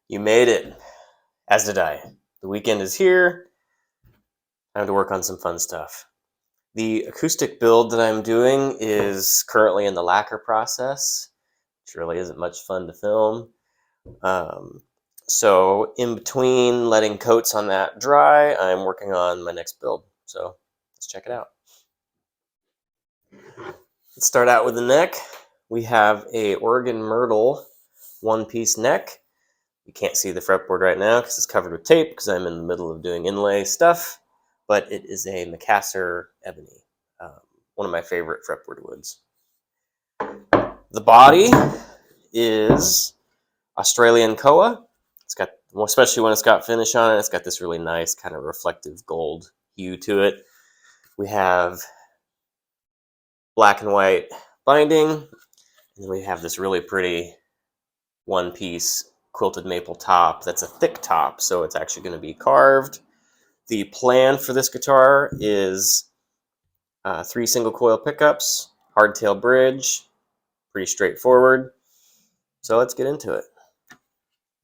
You made it, as did I. The weekend is here. Time to work on some fun stuff. The acoustic build that I'm doing is currently in the lacquer process, which really isn't much fun to film. So in between letting coats on that dry, I'm working on my next build. So let's check it out. Let's start out with the neck. We have a Oregon Myrtle one-piece neck. You can't see the fretboard right now because it's covered with tape because I'm in the middle of doing inlay stuff, but it is a Macassar ebony, one of my favorite fretboard woods. The body is Australian koa. It's got, especially when it's got finish on it, it's got this really nice kind of reflective gold hue to it. We have black and white binding, and then we have this really pretty one-piece quilted maple top that's a thick top, so it's actually going to be carved. The plan for this guitar is 3 single coil pickups, hardtail bridge, pretty straightforward. So let's get into it.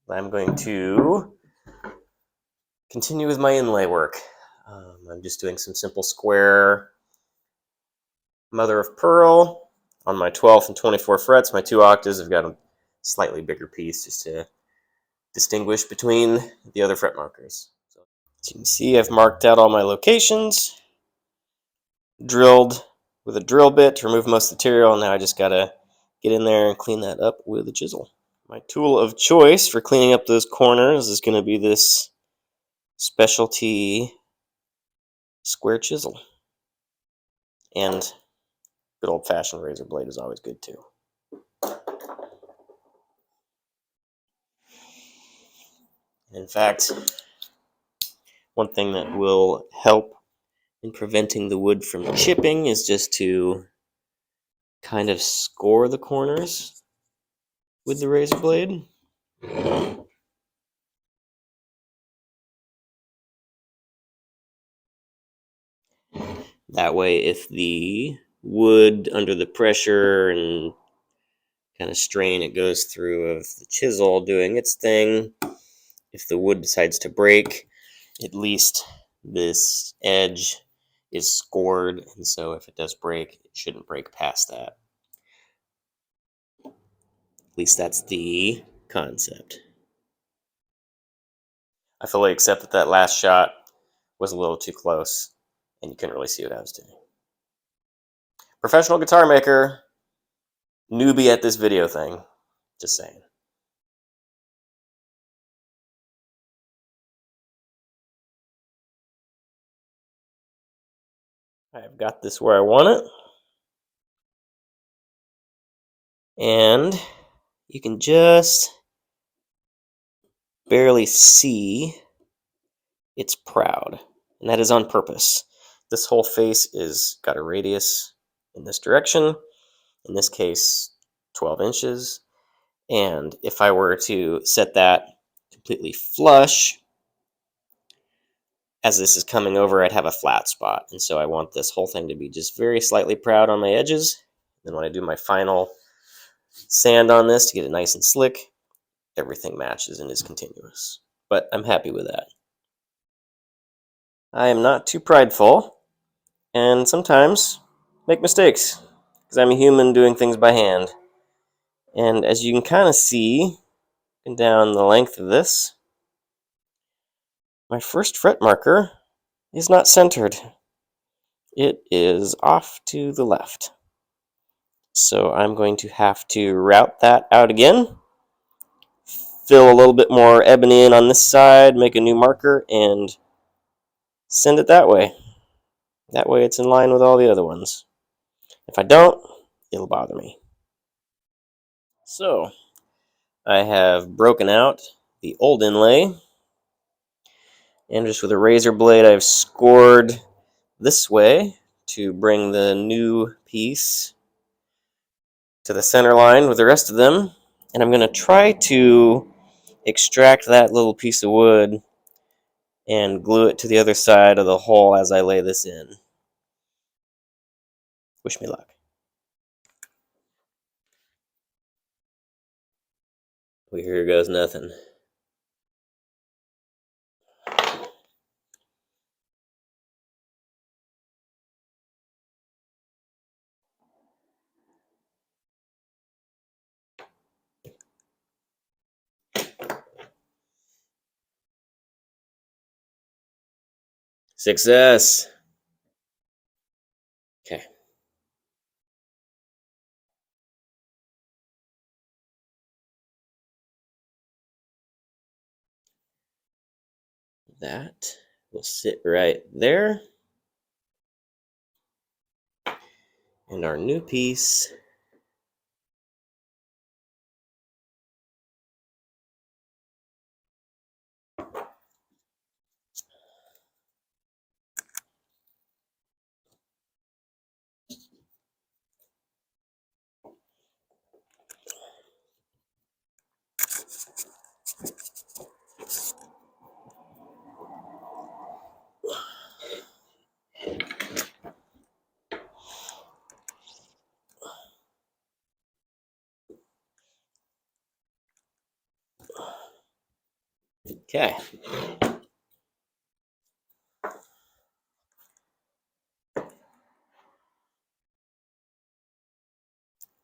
I'm going to continue with my inlay work. I'm just doing some simple square mother of pearl on my 12th and 24 frets. My 2 octaves have got a slightly bigger piece just to distinguish between the other fret markers. So, as you can see, I've marked out all my locations, drilled with a drill bit to remove most of the material. Now I just gotta get in there and clean that up with a chisel. My tool of choice for cleaning up those corners is going to be this specialty square chisel. And good old-fashioned razor blade is always good too. In fact, one thing that will help in preventing the wood from chipping is just to kind of score the corners with the razor blade. That way, if the wood under the pressure and kind of strain it goes through of the chisel doing its thing, if the wood decides to break, at least this edge is scored, and so if it does break, it shouldn't break past that. At least that's the concept. I fully accept that that last shot was a little too close, and you couldn't really see what I was doing. Professional guitar maker, newbie at this video thing. Just saying. I've got this where I want it. And you can just barely see it's proud. And that is on purpose. This whole face is got a radius in this direction. In this case, 12 inches. And if I were to set that completely flush, as this is coming over, I'd have a flat spot. And so I want this whole thing to be just very slightly proud on my edges. Then when I do my final sand on this to get it nice and slick, everything matches and is continuous. But I'm happy with that. I am not too prideful, and sometimes make mistakes, because I'm a human doing things by hand. And as you can kind of see down the length of this, my first fret marker is not centered. It is off to the left. So I'm going to have to route that out again, fill a little bit more ebony in on this side, make a new marker, and send it that way. That way it's in line with all the other ones. If I don't, it'll bother me. So I have broken out the old inlay, and just with a razor blade I've scored this way to bring the new piece to the center line with the rest of them. And I'm going to try to extract that little piece of wood and glue it to the other side of the hole as I lay this in. Wish me luck. Well, here goes nothing. Success. Okay. That will sit right there. And our new piece Okay.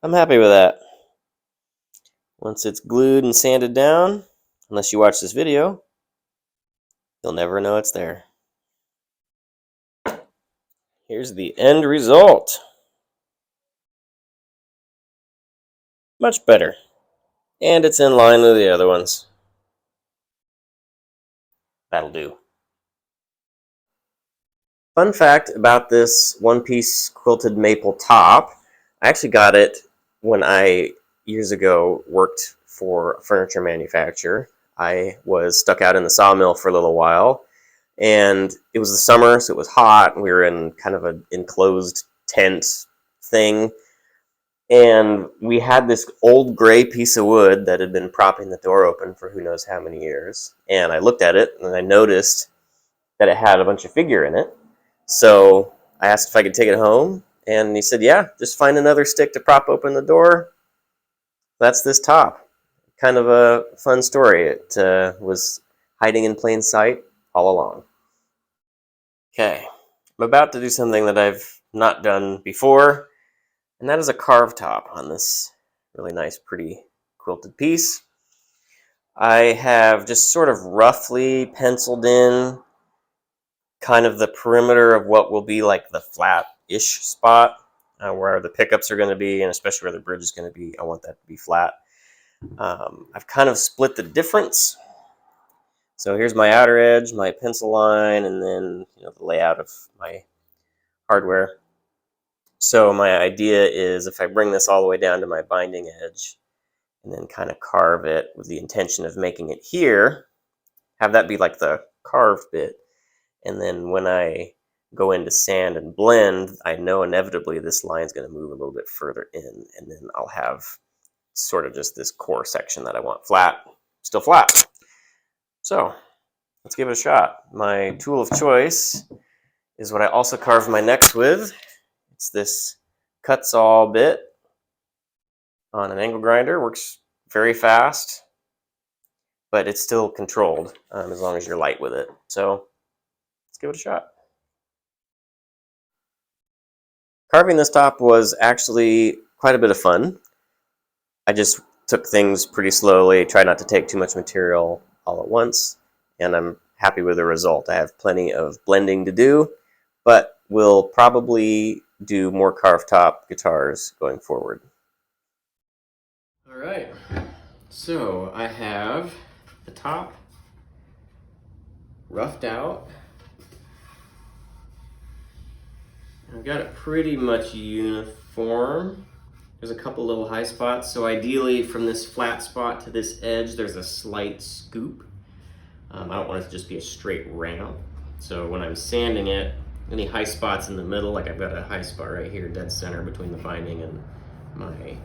I'm happy with that. Once it's glued and sanded down, unless you watch this video, you'll never know it's there. Here's the end result. Much better. And it's in line with the other ones. That'll do. Fun fact about this one-piece quilted maple top, I actually got it when I, years ago, worked for a furniture manufacturer. I was stuck out in the sawmill for a little while, and it was the summer, so it was hot, and we were in kind of an enclosed tent thing, and we had this old gray piece of wood that had been propping the door open for who knows how many years, and I looked at it, and I noticed that it had a bunch of figure in it. So I asked if I could take it home, and he said, yeah, just find another stick to prop open the door. That's this top. Kind of a fun story. It was hiding in plain sight all along. Okay, I'm about to do something that I've not done before, and that is a carved top on this really nice, pretty quilted piece. I have just sort of roughly penciled in kind of the perimeter of what will be like the flat-ish spot where the pickups are going to be, and especially where the bridge is going to be. I want that to be flat. I've kind of split the difference. So here's my outer edge, my pencil line, and then the layout of my hardware. So my idea is if I bring this all the way down to my binding edge and then kind of carve it with the intention of making it here, have that be like the carved bit. And then when I go into sand and blend, I know inevitably this line is going to move a little bit further in, and then I'll have sort of just this core section that I want flat, still flat. So let's give it a shot. My tool of choice is what I also carve my necks with. It's this cut saw bit on an angle grinder. Works very fast, but it's still controlled as long as you're light with it. So let's give it a shot. Carving this top was actually quite a bit of fun. I just took things pretty slowly, tried not to take too much material all at once, and I'm happy with the result. I have plenty of blending to do, but we'll probably do more carved top guitars going forward. All right, so I have the top roughed out. I've got it pretty much uniform. There's a couple little high spots, so ideally from this flat spot to this edge there's a slight scoop. I don't want it to just be a straight ramp. So when I'm sanding it, any high spots in the middle, like I've got a high spot right here, dead center between the binding and my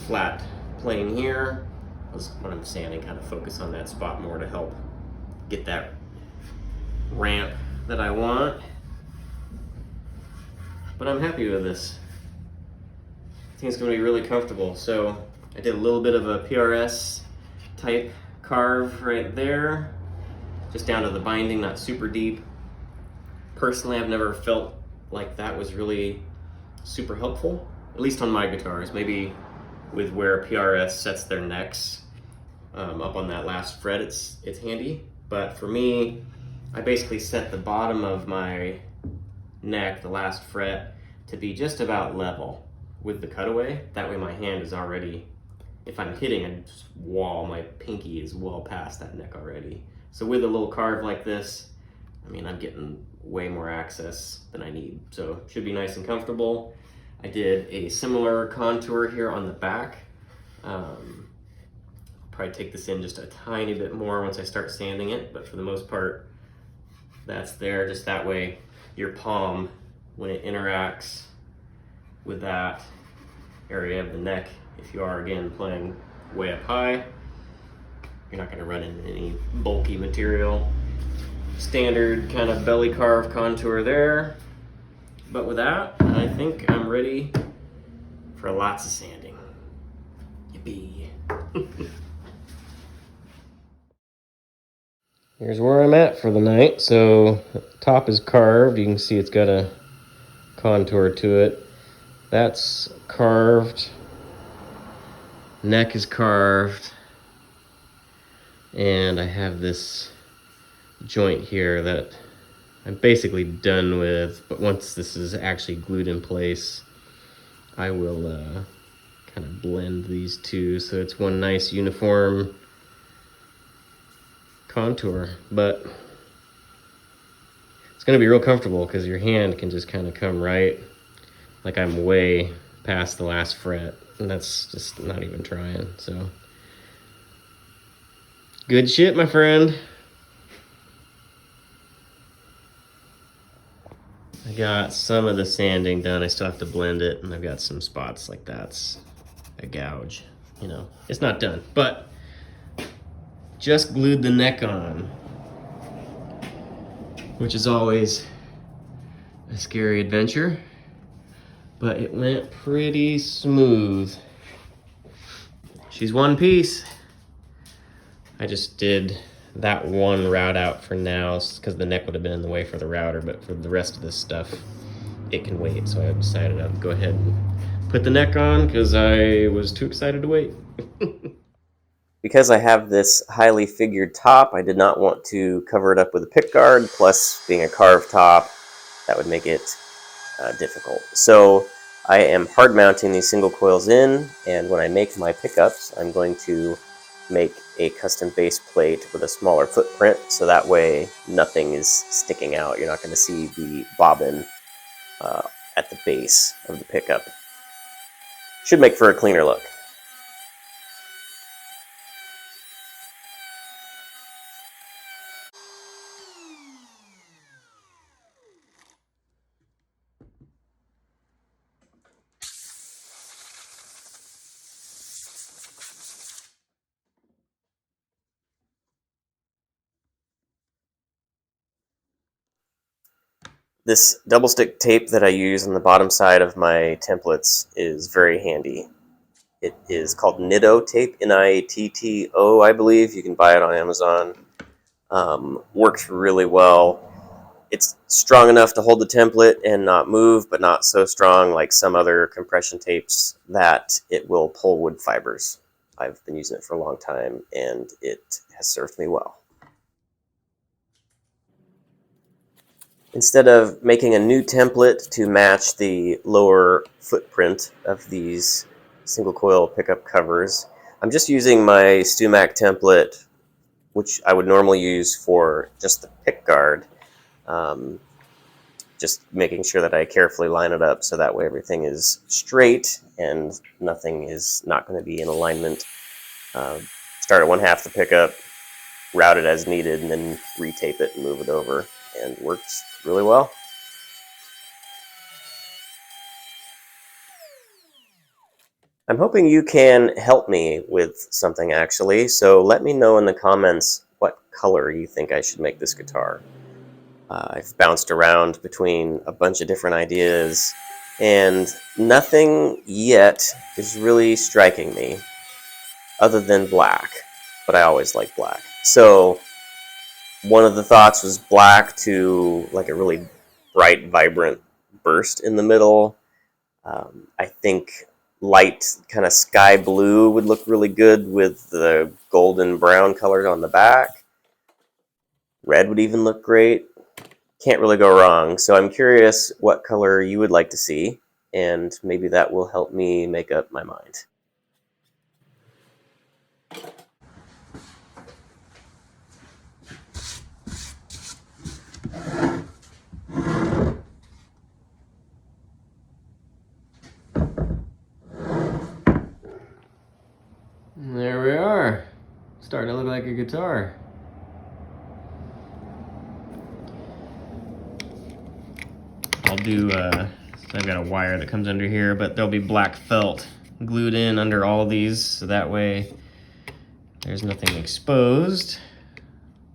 flat plane here, when I'm sanding, kind of focus on that spot more to help get that ramp that I want. But I'm happy with this. I think it's going to be really comfortable. So I did a little bit of a PRS type carve right there, just down to the binding, not super deep. Personally, I've never felt like that was really super helpful, at least on my guitars. Maybe with where PRS sets their necks up on that last fret, it's handy. But for me, I basically set the bottom of my neck, the last fret, to be just about level with the cutaway. That way my hand is already, if I'm hitting a wall, my pinky is well past that neck already. So with a little carve like this, I mean, I'm getting way more access than I need. So it should be nice and comfortable. I did a similar contour here on the back. Probably take this in just a tiny bit more once I start sanding it, but for the most part, that's there. Just that way, your palm, when it interacts with that area of the neck, if you are again playing way up high, you're not gonna run into any bulky material. Standard kind of belly carve contour there. But with that, I think I'm ready for lots of sanding. Yippee. Here's where I'm at for the night. So top is carved. You can see it's got a contour to it. That's carved. Neck is carved. And I have this joint here that I'm basically done with. But once this is actually glued in place, I will kind of blend these two so it's one nice uniform contour. But it's going to be real comfortable because your hand can just kind of come right, like I'm way past the last fret, and that's just not even trying. So good shit, my friend. I got some of the sanding done. I still have to blend it, and I've got some spots like that's a gouge. You know, it's not done, but just glued the neck on, which is always a scary adventure, but it went pretty smooth. She's one piece. I just did that one route out for now because the neck would have been in the way for the router, but for the rest of this stuff, it can wait. So I decided I'd go ahead and put the neck on because I was too excited to wait. Because I have this highly figured top, I did not want to cover it up with a pick guard, plus being a carved top, that would make it difficult. So I am hard mounting these single coils in, and when I make my pickups, I'm going to make a custom base plate with a smaller footprint, so that way nothing is sticking out. You're not going to see the bobbin at the base of the pickup. Should make for a cleaner look. This double stick tape that I use on the bottom side of my templates is very handy. It is called Nitto tape, N-I-T-T-O, I believe. You can buy it on Amazon. Works really well. It's strong enough to hold the template and not move, but not so strong like some other compression tapes that it will pull wood fibers. I've been using it for a long time, and it has served me well. Instead of making a new template to match the lower footprint of these single coil pickup covers, I'm just using my StewMac template, which I would normally use for just the pick guard. Just making sure that I carefully line it up so that way everything is straight and nothing is not going to be in alignment. Start at one half the pickup, route it as needed, and then retape it and move it over, and works really well. I'm hoping you can help me with something actually, so let me know in the comments what color you think I should make this guitar. I've bounced around between a bunch of different ideas, and nothing yet is really striking me other than black, but I always like black. So one of the thoughts was black to like a really bright, vibrant burst in the middle. I think light kind of sky blue would look really good with the golden brown color on the back. Red would even look great. Can't really go wrong. So I'm curious what color you would like to see, and maybe that will help me make up my mind. There we are. Starting to look like a guitar. I'll do, so I've got a wire that comes under here, but there'll be black felt glued in under all these, so that way there's nothing exposed,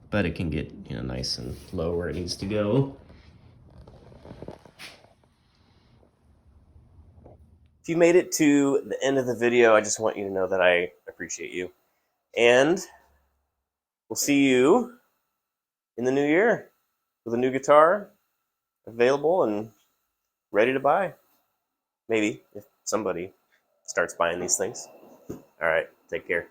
but it can get, you know, nice and low where it needs to go. If you made it to the end of the video, I just want you to know that I appreciate you. And we'll see you in the new year with a new guitar available and ready to buy. Maybe, if somebody starts buying these things. All right, take care.